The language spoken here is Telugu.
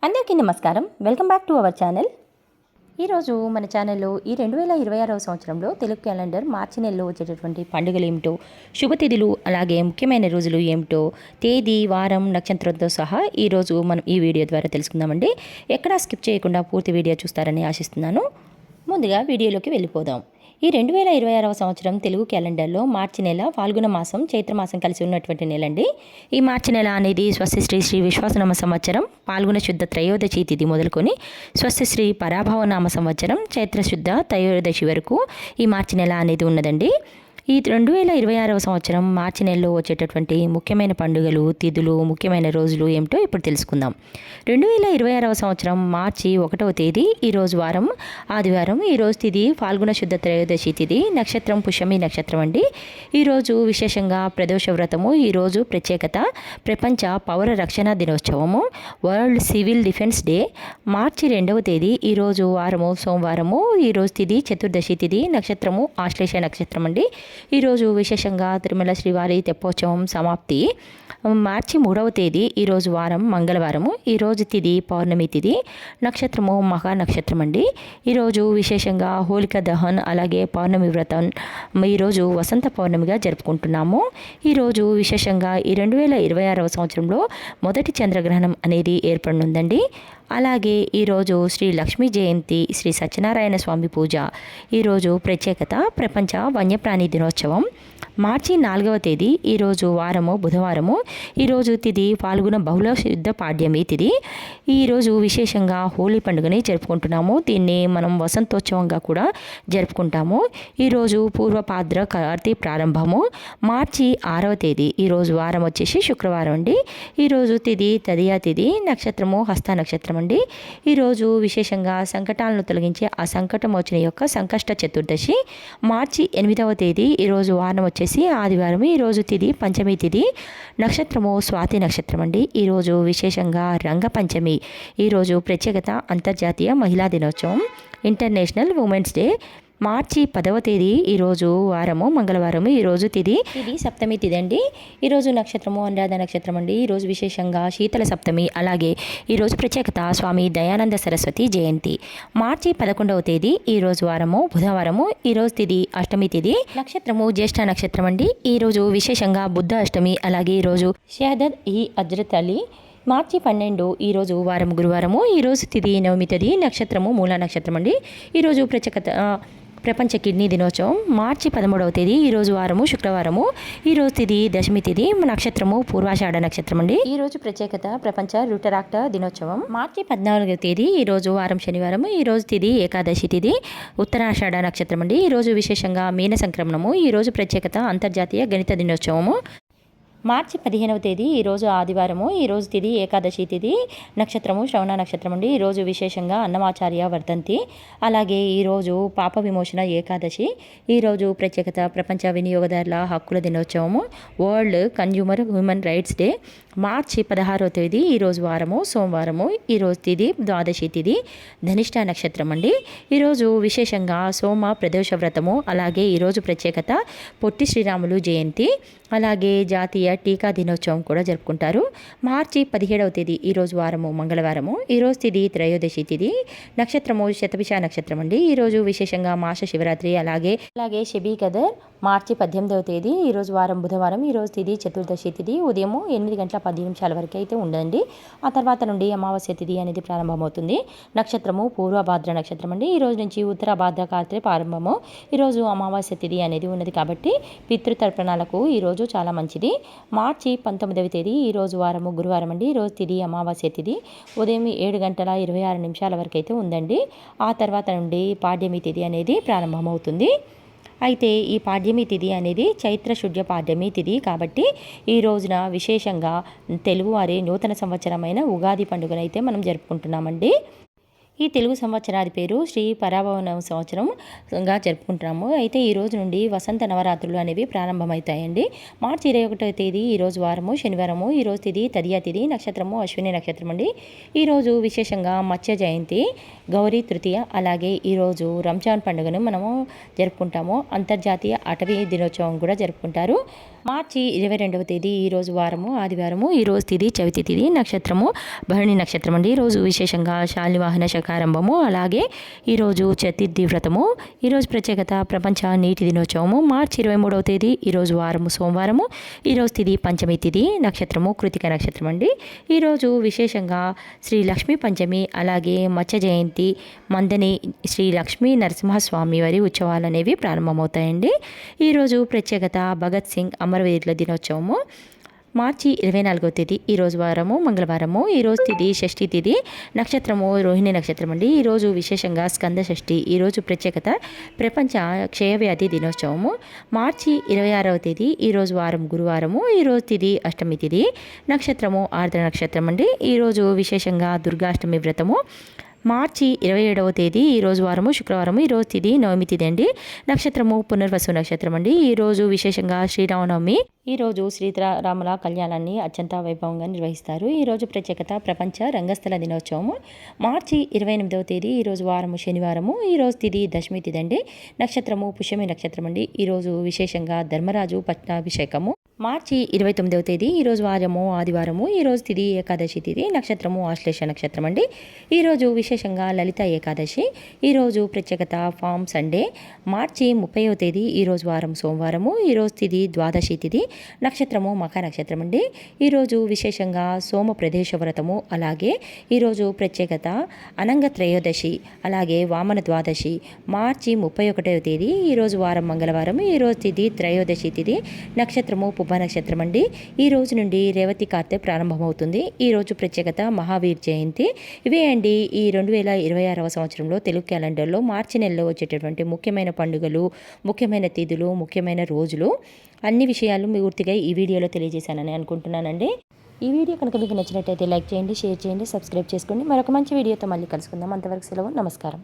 అందరికీ నమస్కారం. Welcome back to our channel. ఈరోజు మన ఛానల్లో ఈ 2026వ సంవత్సరంలో తెలుగు క్యాలెండర్ మార్చి నెలలో వచ్చేటటువంటి పండుగలు ఏమిటో, శుభతిథులు, అలాగే ముఖ్యమైన రోజులు ఏమిటో, తేదీ, వారం, నక్షత్రంతో సహా ఈరోజు మనం ఈ వీడియో ద్వారా తెలుసుకుందామండి. ఎక్కడా స్కిప్ చేయకుండా పూర్తి వీడియో చూస్తారని ఆశిస్తున్నాను. ముందుగా వీడియోలోకి వెళ్ళిపోదాం. ఈ 2026వ సంవత్సరం తెలుగు క్యాలెండర్లో మార్చి నెల ఫాల్గుణ మాసం, చైత్రమాసం కలిసి ఉన్నటువంటి నెల అండి. ఈ మార్చి నెల అనేది స్వస్తి శ్రీ విశ్వాసనామ సంవత్సరం పాల్గొన శుద్ధ త్రయోదశి తిథి మొదలుకొని స్వస్తి శ్రీ పరాభవనామ సంవత్సరం చైత్ర శుద్ధ త్రయోదశి వరకు ఈ మార్చి నెల అనేది ఉన్నదండి. ఈ 2026వ సంవత్సరం మార్చి నెలలో వచ్చేటటువంటి ముఖ్యమైన పండుగలు, తిథులు, ముఖ్యమైన రోజులు ఏమిటో ఇప్పుడు తెలుసుకుందాం. 2026వ సంవత్సరం మార్చి 1వ తేదీ ఈరోజు వారం, ఆదివారం. ఈరోజు తిథి ఫాల్గుణ శుద్ధ త్రయోదశి తిథి, నక్షత్రం పుష్యమి నక్షత్రం అండి. ఈరోజు విశేషంగా ప్రదోష వ్రతము. ఈరోజు ప్రత్యేకత ప్రపంచ పౌర రక్షణ దినోత్సవము, వరల్డ్ సివిల్ డిఫెన్స్ డే. మార్చి 2వ తేదీ ఈరోజు వారము, సోమవారము. ఈరోజు తిథి చతుర్దశి తిథి, నక్షత్రము ఆశ్లేష నక్షత్రం అండి. ఈరోజు విశేషంగా తిరుమల శ్రీవారి తెప్పోత్సవం సమాప్తి. మార్చి 3వ తేదీ ఈరోజు వారం, మంగళవారము. ఈరోజు తిథి పౌర్ణమి తిథి, నక్షత్రము మహా నక్షత్రం అండి. ఈరోజు విశేషంగా హోలిక దహన్, అలాగే పౌర్ణమి వ్రతం ఈరోజు వసంత పౌర్ణమిగా జరుపుకుంటున్నాము. ఈరోజు విశేషంగా ఈ 2026వ సంవత్సరంలో మొదటి చంద్రగ్రహణం అనేది ఏర్పడనుందండి. అలాగే ఈరోజు శ్రీ లక్ష్మీ జయంతి, శ్రీ సత్యనారాయణ స్వామి పూజ. ఈరోజు ప్రత్యేకత ప్రపంచ వన్యప్రాణి దినోత్సవం. మార్చి 4వ తేదీ ఈరోజు వారము, బుధవారము. ఈరోజు తిథి ఫాల్గుణ బహుళ శుద్ధ పాడ్యమి తిథి. ఈరోజు విశేషంగా హోలీ పండుగని జరుపుకుంటున్నాము. దీన్ని మనం వసంతోత్సవంగా కూడా జరుపుకుంటాము. ఈరోజు పూర్వపాద్ర కార్తీ ప్రారంభము. మార్చి 6వ తేదీ ఈరోజు వారం వచ్చేసి శుక్రవారం అండి. ఈరోజు తిథి తదియా తిథి, నక్షత్రము హస్త నక్షత్రం అండి. ఈరోజు విశేషంగా సంకటాలను తొలగించే ఆ సంకటమోచన యొక్క సంకష్ట చతుర్దశి. మార్చి 8వ తేదీ ఈరోజు వారం వచ్చేసి ఆదివారం. ఈరోజు తిథి పంచమి తిథి, నక్షత్రము స్వాతి నక్షత్రం అండి. ఈరోజు విశేషంగా రంగ పంచమి. ఈరోజు ప్రత్యేకత అంతర్జాతీయ మహిళా దినోత్సవం, ఇంటర్నేషనల్ ఉమెన్స్ డే. మార్చి 10వ తేదీ ఈరోజు వారము, మంగళవారము. ఈరోజు తిథి సప్తమి తిథి అండి. ఈరోజు నక్షత్రము అనురాధ నక్షత్రం అండి. ఈరోజు విశేషంగా శీతల సప్తమి. అలాగే ఈరోజు ప్రత్యేకత స్వామి దయానంద సరస్వతి జయంతి. మార్చి 11వ తేదీ ఈరోజు వారము, బుధవారము. ఈరోజు తిథి అష్టమి తిథి, నక్షత్రము జ్యేష్ఠ నక్షత్రం అండి. ఈరోజు విశేషంగా బుద్ధ అష్టమి. అలాగే ఈరోజు షహదద్ ఈ అజ్రత్ అలీ. మార్చి 12 ఈరోజు వారం, గురువారము. ఈరోజు తిథి నవమి తిథి, నక్షత్రము మూల నక్షత్రం అండి. ఈరోజు ప్రత్యేకత ప్రపంచ కిడ్నీ దినోత్సవం. మార్చి 13వ తేదీ ఈరోజు వారము, శుక్రవారము. ఈరోజు తిథి దశమి తిథి, నక్షత్రము పూర్వాషాఢ నక్షత్రం అండి. ఈరోజు ప్రత్యేకత ప్రపంచ రుటరాక్ట దినోత్సవం. మార్చి 14వ తేదీ ఈరోజు వారం, శనివారము. ఈరోజు తిథి ఏకాదశి తిథి, ఉత్తరాషాఢ నక్షత్రం అండి. ఈరోజు విశేషంగా మీన సంక్రమణము. ఈరోజు ప్రత్యేకత అంతర్జాతీయ గణిత దినోత్సవము. మార్చి 15వ తేదీ ఈరోజు ఆదివారము. ఈరోజు తిథి ఏకాదశి తిథి, నక్షత్రము శ్రవణ నక్షత్రం అండి. ఈరోజు విశేషంగా అన్నమాచార్య వర్ధంతి. అలాగే ఈరోజు పాప విమోచన ఏకాదశి. ఈరోజు ప్రత్యేకత ప్రపంచ వినియోగదారుల హక్కుల దినోత్సవము, world consumer human rights day. మార్చి 16వ తేదీ ఈరోజు వారము, సోమవారము. ఈరోజు తిథి ద్వాదశి తిథి, ధనిష్ట నక్షత్రం అండి. ఈరోజు విశేషంగా సోమ ప్రదోష వ్రతము. అలాగే ఈరోజు ప్రత్యేకత పొట్టి శ్రీరాములు జయంతి. అలాగే జాతీయ టీకా దినోత్సవం కూడా జరుపుకుంటారు. మార్చి 17వ తేదీ ఈరోజు వారము, మంగళవారము. ఈరోజు తిథి త్రయోదశి తిథి, నక్షత్రము శతభిష నక్షత్రం అండి. ఈరోజు విశేషంగా మాస శివరాత్రి. అలాగే షబీ కదర్. మార్చి 18వ తేదీ ఈరోజు వారం, బుధవారం. ఈరోజు తిథి చతుర్దశి తిథి, ఉదయం 8:10 వరకు అయితే ఉండండి. ఆ తర్వాత నుండి అమావాస్య తిథి అనేది ప్రారంభమవుతుంది. నక్షత్రము పూర్వభాద్ర నక్షత్రం అండి. ఈరోజు నుంచి ఉత్తర భాద్ర కార్తె ప్రారంభము. ఈరోజు అమావాస్య తిథి అనేది ఉన్నది కాబట్టి పితృతర్పణాలకు ఈరోజు చాలా మంచిది. మార్చి 19వ తేదీ ఈరోజు వారము, గురువారం అండి. ఈరోజు తిథి అమావాస్య తిథి, ఉదయం 7:26 వరకు అయితే ఉందండి. ఆ తర్వాత నుండి పాడ్యమి తిథి అనేది ప్రారంభమవుతుంది. అయితే ఈ పాడ్యమి తిథి అనేది చైత్ర శుద్ధ పాడ్యమి తిథి కాబట్టి ఈ రోజున విశేషంగా తెలుగువారి నూతన సంవత్సరమైన ఉగాది పండుగనైతే మనం జరుపుకుంటున్నామండి. ఈ తెలుగు సంవత్సరాది పేరు శ్రీ పరాభవన సంవత్సరంగా జరుపుకుంటున్నాము. అయితే ఈ రోజు నుండి వసంత నవరాత్రులు అనేవి ప్రారంభమవుతాయండి. మార్చి 21వ తేదీ ఈరోజు వారము, శనివారము. ఈరోజు తిథి తదియా తిథి, నక్షత్రము అశ్విని నక్షత్రం అండి. ఈరోజు విశేషంగా మత్స్య జయంతి, గౌరీ తృతీయ. అలాగే ఈరోజు రంజాన్ పండుగను మనము జరుపుకుంటాము. అంతర్జాతీయ అటవీ దినోత్సవం కూడా జరుపుకుంటారు. మార్చి 22వ తేదీ ఈరోజు వారము ఆదివారము. ఈరోజు తిథి చవితి తిథి, నక్షత్రము భరణి నక్షత్రం అండి. ఈరోజు విశేషంగా శాలివాహన శకారంభము, అలాగే ఈరోజు చతుర్థి వ్రతము. ఈరోజు ప్రత్యేకత ప్రపంచ నీటి దినోత్సవము. మార్చి 23వ తేదీ ఈరోజు వారము సోమవారము. ఈరోజు తిథి పంచమి తిథి, నక్షత్రము కృతిక నక్షత్రం అండి. ఈరోజు విశేషంగా శ్రీ లక్ష్మీ పంచమి, అలాగే మత్స్య జయంతి, మందని శ్రీ లక్ష్మీ నరసింహస్వామి వారి ఉత్సవాలు అనేవి ప్రారంభమవుతాయండి. ఈరోజు ప్రత్యేకత భగత్ సింగ్ అమరవీరుల దినోత్సవము. మార్చి 24వ తేదీ ఈరోజు వారము మంగళవారము. ఈరోజు తిథి షష్ఠి తిథి, నక్షత్రము రోహిణి నక్షత్రం అండి. ఈరోజు విశేషంగా స్కంద షష్ఠి. ఈరోజు ప్రత్యేకత ప్రపంచ క్షయవ్యాధి దినోత్సవము. మార్చి 26వ తేదీ ఈరోజు వారం గురువారము. ఈరోజు తిథి అష్టమి తిథి, నక్షత్రము ఆర్ద్ర నక్షత్రం అండి. ఈరోజు విశేషంగా దుర్గాష్టమి వ్రతము. మార్చి 27వ తేదీ ఈరోజు వారము శుక్రవారము. ఈరోజు తిథి నవమి తిథి అండి. నక్షత్రము పునర్వసు నక్షత్రం అండి. ఈరోజు విశేషంగా శ్రీరామనవమి. ఈరోజు సీతారాముల కళ్యాణాన్ని అత్యంత వైభవంగా నిర్వహిస్తారు. ఈరోజు ప్రత్యేకత ప్రపంచ రంగస్థల దినోత్సవము. మార్చి 28వ తేదీ ఈరోజు వారము శనివారము. ఈరోజు తిథి దశమి తిథి అండి. నక్షత్రము పుష్యమి నక్షత్రం అండి. ఈరోజు విశేషంగా ధర్మరాజు పట్టాభిషేకము. మార్చి 29వ తేదీ ఈరోజు వారము ఆదివారము. ఈరోజు తిథి ఏకాదశి తిథి, నక్షత్రము ఆశ్లేష నక్షత్రం అండి. ఈరోజు విశేషంగా లలిత ఏకాదశి. ఈరోజు ప్రత్యేకత ఫామ్ సండే. మార్చి 30వ తేదీ ఈరోజు వారం సోమవారము. ఈరోజు తిథి ద్వాదశి తిథి, నక్షత్రము మఖ నక్షత్రం అండి. ఈరోజు విశేషంగా సోమ ప్రదేశ వ్రతము, అలాగే ఈరోజు ప్రత్యేకత అనంగ త్రయోదశి, అలాగే వామన ద్వాదశి. మార్చి 31వ తేదీ ఈరోజు వారం మంగళవారం. ఈరోజు తిథి త్రయోదశి తిథి, నక్షత్రము పుబ్బ నక్షత్రం అండి. ఈ రోజు నుండి రేవతి కార్తె ప్రారంభమవుతుంది. ఈరోజు ప్రత్యేకత మహావీర్ జయంతి. ఇవే అండి ఈ 2026వ సంవత్సరంలో తెలుగు క్యాలెండర్లో మార్చి నెలలో వచ్చేటటువంటి ముఖ్యమైన పండుగలు, ముఖ్యమైన తిథులు, ముఖ్యమైన రోజులు, అన్ని విషయాలు పూర్తిగా ఈ వీడియోలో తెలియజేశానని అనుకుంటున్నానండి. ఈ వీడియో కనుక మీకు నచ్చినట్టయితే లైక్ చేయండి, షేర్ చేయండి, సబ్స్క్రైబ్ చేసుకోండి. మరొక మంచి వీడియోతో మళ్ళీ కలుసుకుందాం. అంతవరకు సెలవు, నమస్కారం.